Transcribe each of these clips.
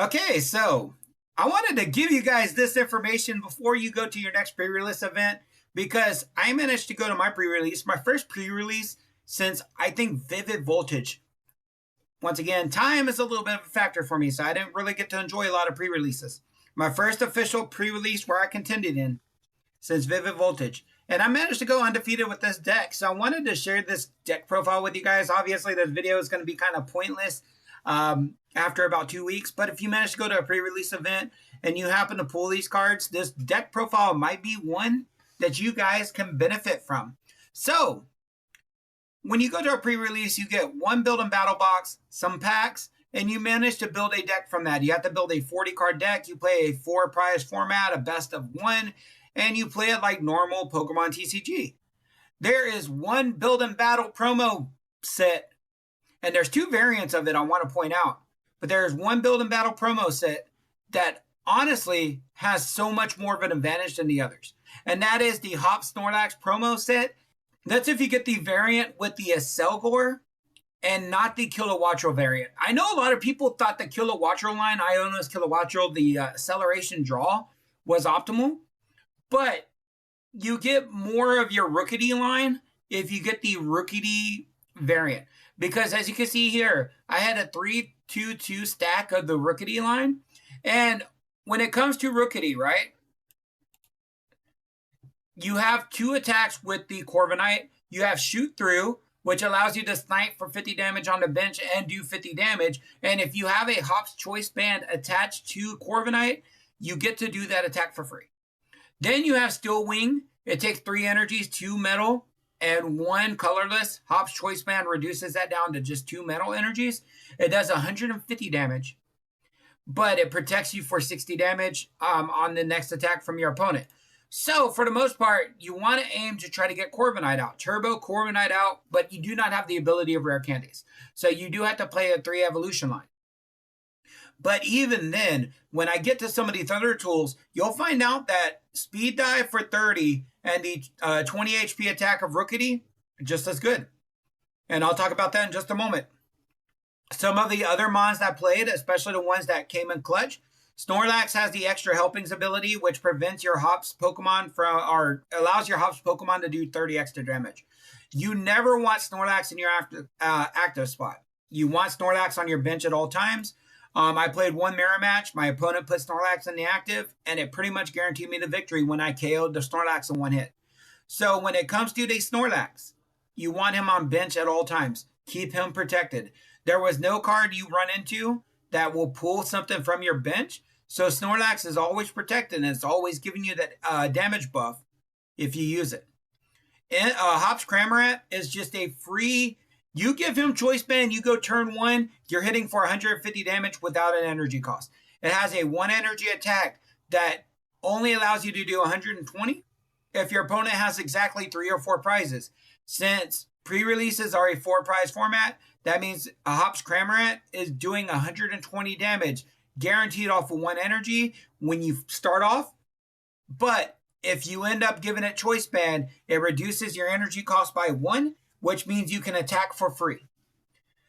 Okay, so I wanted to give you guys this information before you go to your next pre-release event because I managed to go to my pre-release, my first pre-release since I think Vivid Voltage. Once again, time is a little bit of a factor for me, so I didn't really get to enjoy a lot of pre-releases. My first official pre-release where I contended in since Vivid Voltage. And I managed to go undefeated with this deck. So I wanted to share this deck profile with you guys. Obviously, this video is going to be kind of pointless after about 2 weeks. But if you manage to go to a pre-release event and you happen to pull these cards, this deck profile might be one that you guys can benefit from. So when you go to a pre-release, you get one build and battle box, some packs, and you manage to build a deck from that. You have to build a 40-card deck. You play a 4-prize format, a best of 1, and you play it like normal Pokemon TCG. There is one build and battle promo set, and there's 2 variants of it I want to point out. But there's one build and battle promo set that honestly has so much more of an advantage than the others. And that is the Hop Snorlax promo set. That's if you get the variant with the Acelgor and not the Kilowattrel variant. I know a lot of people thought the Kilowattrel line, Iono's Kilowattrel, the acceleration draw, was optimal. But you get more of your Rookity line if you get the Rookity variant. Because as you can see here, I had a 3-2-2 stack of the Rookity line. And when it comes to Rookity, right, you have 2 attacks with the Corviknight. You have Shoot Through, which allows you to snipe for 50 damage on the bench and do 50 damage. And if you have a Hop's Choice Band attached to Corviknight, you get to do that attack for free. Then you have Steel Wing. It takes 3 energies, 2 metal, and 1 colorless. Hop's Choice Band reduces that down to just 2 metal energies. It does 150 damage, but it protects you for 60 damage on the next attack from your opponent. So for the most part, you want to aim to try to get Corviknight out. Turbo Corviknight out, but you do not have the ability of rare candies. So you do have to play a 3 evolution line. But even then, when I get to some of these other tools, you'll find out that Speed Dive for 30 and the 20 HP attack of Rookity are just as good. And I'll talk about that in just a moment. Some of the other mons that played, especially the ones that came in clutch, Snorlax has the extra helpings ability, which prevents your Hops Pokemon from, or allows your Hops Pokemon to do 30 extra damage. You never want Snorlax in your active spot. You want Snorlax on your bench at all times. I played 1 mirror match. My opponent put Snorlax in the active, and it pretty much guaranteed me the victory when I KO'd the Snorlax in 1 hit. So when it comes to the Snorlax, you want him on bench at all times. Keep him protected. There was no card you run into that will pull something from your bench. So Snorlax is always protected, and it's always giving you that damage buff if you use it. And Hops Cramorant is just a free... You give him Choice Band, you go turn 1, you're hitting for 150 damage without an energy cost. It has a 1 energy attack that only allows you to do 120 if your opponent has exactly 3 or 4 prizes. Since pre-releases are a 4-prize format, that means a Hops Cramorant is doing 120 damage, guaranteed off of 1 energy when you start off. But if you end up giving it Choice Band, it reduces your energy cost by 1, which means you can attack for free.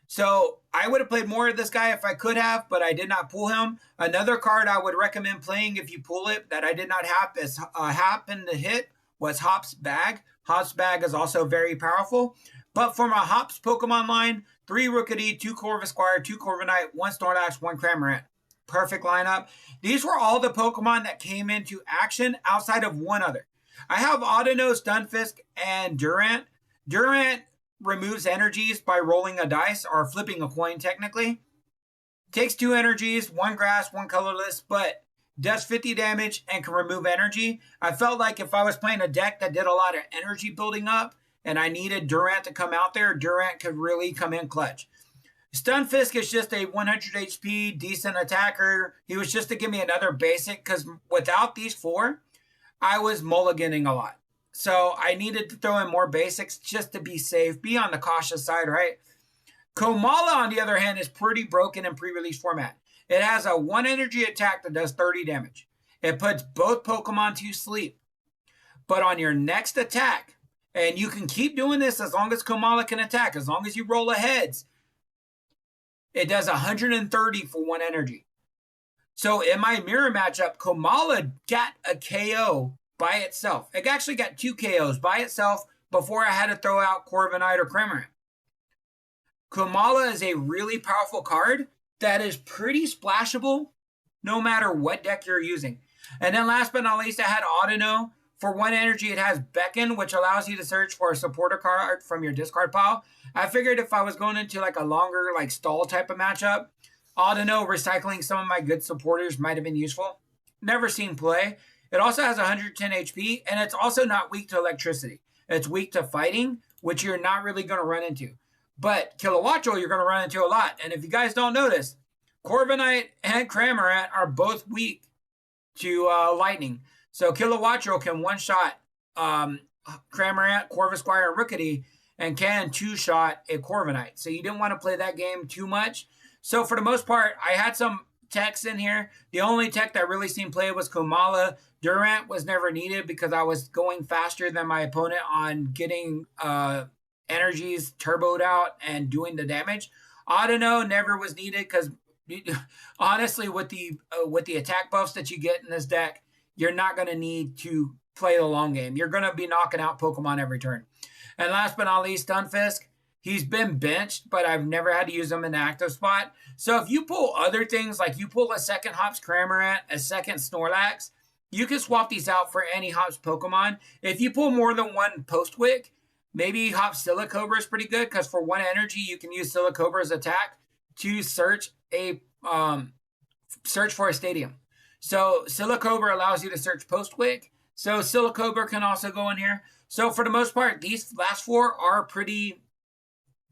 So I would have played more of this guy if I could have, but I did not pull him. Another card I would recommend playing if you pull it that I did not happen to hit was Hop's Bag. Hop's Bag is also very powerful. But for my Hops Pokemon line, 3 Rookity, 2 Corvisquire, 2 Corviknight, 1 Snorlax, 1 Cramorant. Perfect lineup. These were all the Pokemon that came into action outside of one other. I have Audino, Stunfisk, and Durant. Durant removes energies by rolling a dice or flipping a coin technically. Takes 2 energies, 1 grass, 1 colorless, but does 50 damage and can remove energy. I felt like if I was playing a deck that did a lot of energy building up and I needed Durant to come out there, Durant could really come in clutch. Stunfisk is just a 100 HP, decent attacker. He was just to give me another basic because without these 4, I was mulliganing a lot. So I needed to throw in more basics just to be safe, be on the cautious side, right? Komala, on the other hand, is pretty broken in pre-release format. It has a 1 energy attack that does 30 damage. It puts both Pokemon to sleep. But on your next attack, and you can keep doing this as long as Komala can attack, as long as you roll a heads, it does 130 for 1 energy. So in my mirror matchup, Komala got a KO by itself. It actually got 2 KOs by itself before I had to throw out Corviknight or Cramorant. Komala is a really powerful card that is pretty splashable no matter what deck you're using. And then last but not least, I had Audino. For 1 energy, it has Beckon, which allows you to search for a supporter card from your discard pile. I figured if I was going into like a longer like stall type of matchup, Audino recycling some of my good supporters might have been useful. Never seen play. It also has 110 HP, and it's also not weak to electricity. It's weak to fighting, which you're not really going to run into. But Kilowattrel, you're going to run into a lot. And if you guys don't notice, Corviknight and Cramorant are both weak to lightning. So Kilowattrel can one-shot Cramorant, Corvisquire, and Rookity, and can two-shot a Corviknight. So you didn't want to play that game too much. So for the most part, I had some techs in here. The only tech that really seemed play was Komala. Durant was never needed because I was going faster than my opponent on getting energies turboed out and doing the damage. Audino never was needed because honestly, with the attack buffs that you get in this deck, you're not going to need to play the long game. You're going to be knocking out Pokemon every turn. And last but not least, Stunfisk. He's been benched, but I've never had to use him in the active spot. So if you pull other things, like you pull a second Hops Cramorant, a second Snorlax, you can swap these out for any Hops Pokemon. If you pull more than one Postwick, maybe Hops Silicobra is pretty good because for 1 energy, you can use Silicobra's attack to search for a stadium. So Silicobra allows you to search Postwick. So Silicobra can also go in here. So for the most part, these last 4 are pretty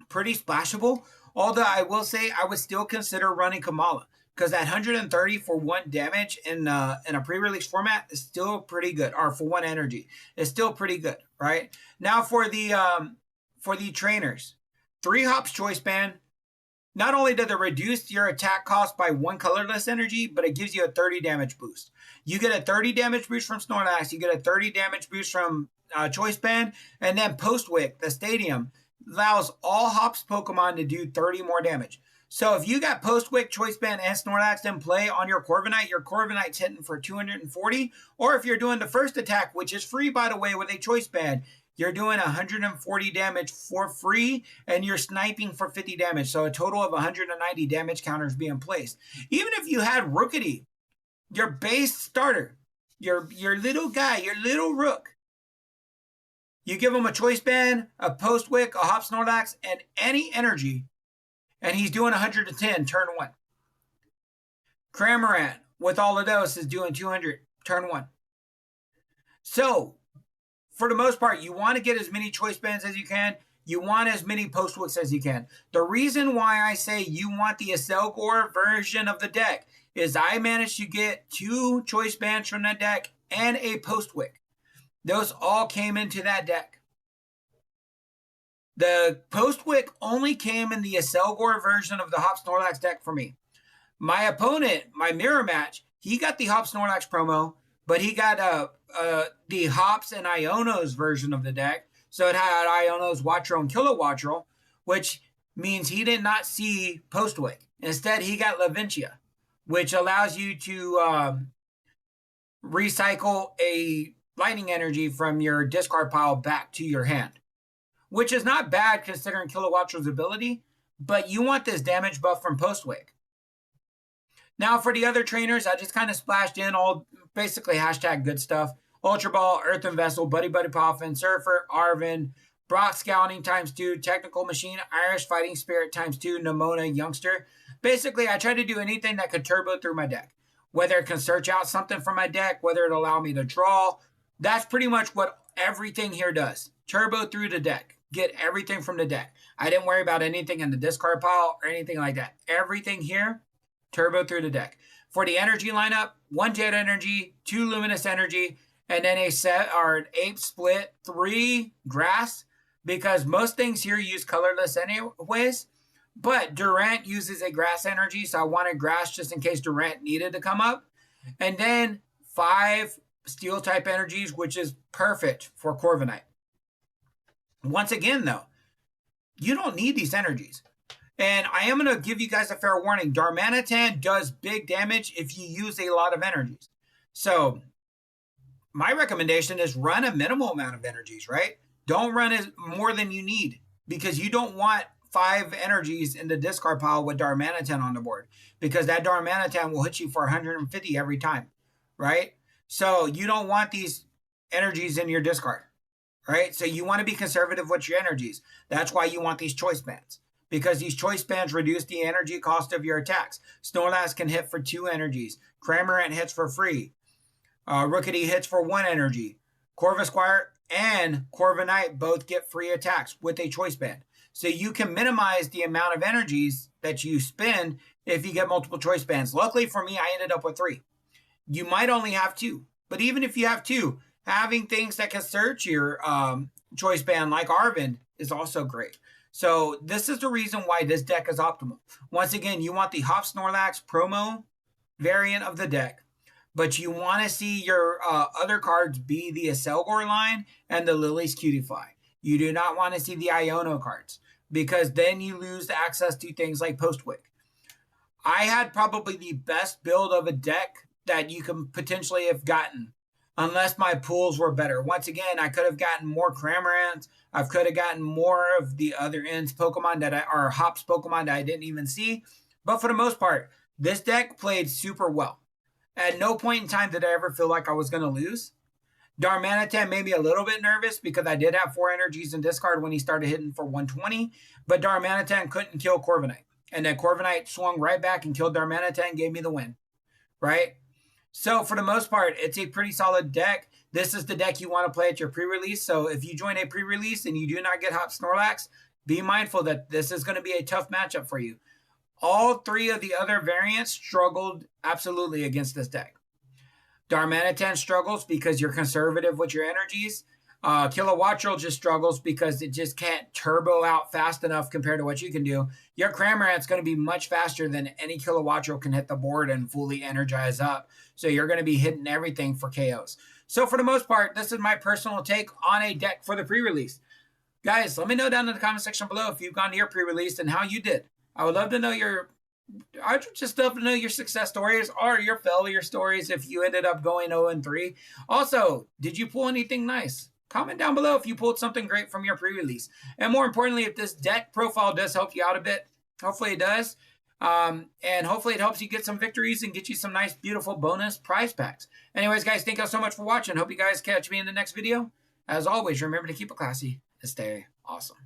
splashable. Although I will say I would still consider running Komala because that 130 for 1 damage in a pre-release format is still pretty good, or for 1 energy is still pretty good, right? Now for the trainers, 3 Hops Choice Band. Not only does it reduce your attack cost by 1 colorless energy, but it gives you a 30 damage boost. You get a 30 damage boost from Snorlax, you get a 30 damage boost from Choice Band, and then Postwick, the stadium, allows all Hops Pokemon to do 30 more damage. So if you got Postwick, Choice Band, and Snorlax in play on your Corviknight's hitting for 240. Or if you're doing the first attack, which is free, by the way, with a Choice Band, you're doing 140 damage for free, and you're sniping for 50 damage. So a total of 190 damage counters being placed. Even if you had Rookity, your base starter, your little guy, your little Rook, you give him a Choice Band, a Postwick, a Hop Snorlax, and any energy, and he's doing 110 turn 1. Cramorant, with all of those, is doing 200 turn 1. So, for the most part, you want to get as many Choice Bands as you can. You want as many Postwicks as you can. The reason why I say you want the Acelgor version of the deck is I managed to get 2 Choice Bands from that deck and a Postwick. Those all came into that deck. The Postwick only came in the Acelgor version of the Hop Snorlax deck for me. My opponent, my mirror match, he got the Hop Snorlax promo, but he got the Hops and Iono's version of the deck. So it had Iono's Wattrel and Kilowattrel, which means he did not see Postwick. Instead, he got Laventia, which allows you to recycle a lightning energy from your discard pile back to your hand, which is not bad considering Kilowattrel's ability, but you want this damage buff from Postwick. Now for the other trainers, I just kind of splashed in all basically hashtag good stuff. Ultra Ball, Earthen Vessel, Buddy Buddy Poffin, Surfer, Arvin, Brock Scouting ×2, Technical Machine, Irish Fighting Spirit ×2, Nimona, Youngster. Basically, I tried to do anything that could turbo through my deck. Whether it can search out something from my deck, whether it allow me to draw. That's pretty much what everything here does. Turbo through the deck. Get everything from the deck. I didn't worry about anything in the discard pile or anything like that. Everything here, turbo through the deck. For the energy lineup, 1 Jet Energy, 2 Luminous Energy, and then a set or an 8 split, 3 Grass, because most things here use colorless anyways. But Durant uses a Grass energy, so I wanted Grass just in case Durant needed to come up. And then 5 Steel type energies, which is perfect for Corviknight. Once again, though, you don't need these energies. And I am going to give you guys a fair warning. Darmanitan does big damage if you use a lot of energies. So my recommendation is run a minimal amount of energies, right? Don't run as more than you need, because you don't want 5 energies in the discard pile with Darmanitan on the board, because that Darmanitan will hit you for 150 every time, right? So you don't want these energies in your discard, right? So you want to be conservative with your energies. That's why you want these choice bands, because these choice bands reduce the energy cost of your attacks. Snorlax can hit for 2 energies. Cramorant hits for free. Rookity hits for 1 energy. Corvisquire and Corviknight both get free attacks with a choice band. So you can minimize the amount of energies that you spend if you get multiple choice bands. Luckily for me, I ended up with 3. You might only have 2. But even if you have 2, having things that can search your choice band like Arvin is also great. So this is the reason why this deck is optimal. Once again, you want the Hop Snorlax promo variant of the deck, but you want to see your other cards be the Aselgor line and the Lily's Cutify. You do not want to see the Iono cards, because then you lose access to things like Postwick. I had probably the best build of a deck that you can potentially have gotten, unless my pools were better. Once again, I could have gotten more Cramorants. I could have gotten more of the other ends Pokemon or Hops Pokemon that I didn't even see. But for the most part, this deck played super well. At no point in time did I ever feel like I was going to lose. Darmanitan made me a little bit nervous because I did have 4 energies in discard when he started hitting for 120, but Darmanitan couldn't kill Corviknight. And then Corviknight swung right back and killed Darmanitan and gave me the win, right? So for the most part, it's a pretty solid deck. This is the deck you want to play at your pre-release. So if you join a pre-release and you do not get Hop Snorlax, be mindful that this is going to be a tough matchup for you. All 3 of the other variants struggled absolutely against this deck. Darmanitan struggles because you're conservative with your energies. Kilowattrel just struggles because it just can't turbo out fast enough compared to what you can do. Your Cramorant's going to be much faster than any Kilowattrel can hit the board and fully energize up. So you're going to be hitting everything for KOs. So for the most part, this is my personal take on a deck for the pre-release. Guys, let me know down in the comment section below if you've gone to your pre-release and how you did. I would love to know I'd just love to know your success stories or your failure stories if you ended up going 0-3. Also, did you pull anything nice? Comment down below if you pulled something great from your pre-release. And more importantly, if this deck profile does help you out a bit. Hopefully it does. And hopefully it helps you get some victories and get you some nice, beautiful bonus prize packs. Anyways, guys, thank you so much for watching. Hope you guys catch me in the next video. As always, remember to keep it classy and stay awesome.